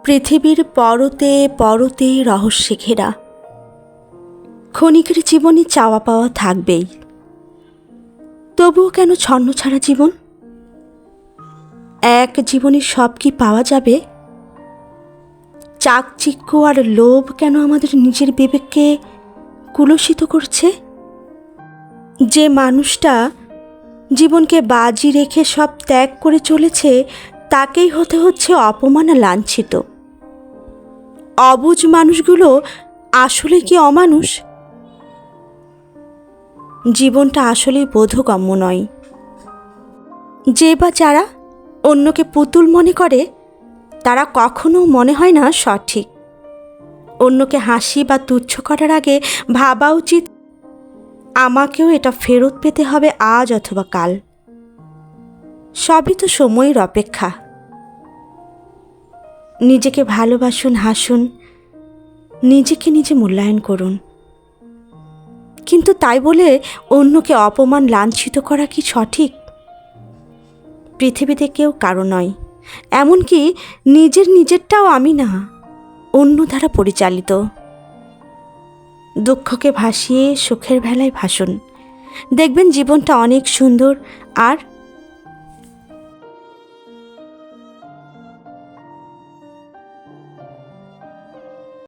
পৃথিবীর পরতে পরতে রহস্যে ঘেরা। ক্ষণিকের জীবনে চাওয়া পাওয়া থাকবেই, তবুও কেন ছন্নছাড়া জীবন? এক জীবনে সব কি পাওয়া যাবে? চাকচিক্য আর লোভ কেন আমাদের নিজের বিবেককে কুলসিত করছে? যে মানুষটা জীবনকে বাজি রেখে সব ত্যাগ করে চলেছে, তাকেই হতে হচ্ছে অপমান লাঞ্ছিত। অবুঝ মানুষগুলো আসলে কি অমানুষ? জীবনটা আসলেই বোধগম্য নয়। যে বা যারা অন্যকে পুতুল মনে করে, তারা কখনো মনে হয় না সঠিক। অন্যকে হাসি বা তুচ্ছ করার আগে ভাবা উচিত, আমাকেও এটা ফেরত পেতে হবে আজ অথবা কাল। সবই তো সময়ের অপেক্ষা। নিজেকে ভালোবাসুন, হাসুন, নিজেকে নিজে মূল্যায়ন করুন। কিন্তু তাই বলে অন্যকে অপমান লাঞ্ছিত করা কি সঠিক? পৃথিবীতে কেউ কারো নয়, এমনকি নিজেরটাও আমি না, অন্য দ্বারা পরিচালিত। দুঃখকে ভাসিয়ে সুখের ভেলায় ভাসুন, দেখবেন জীবনটা অনেক সুন্দর আর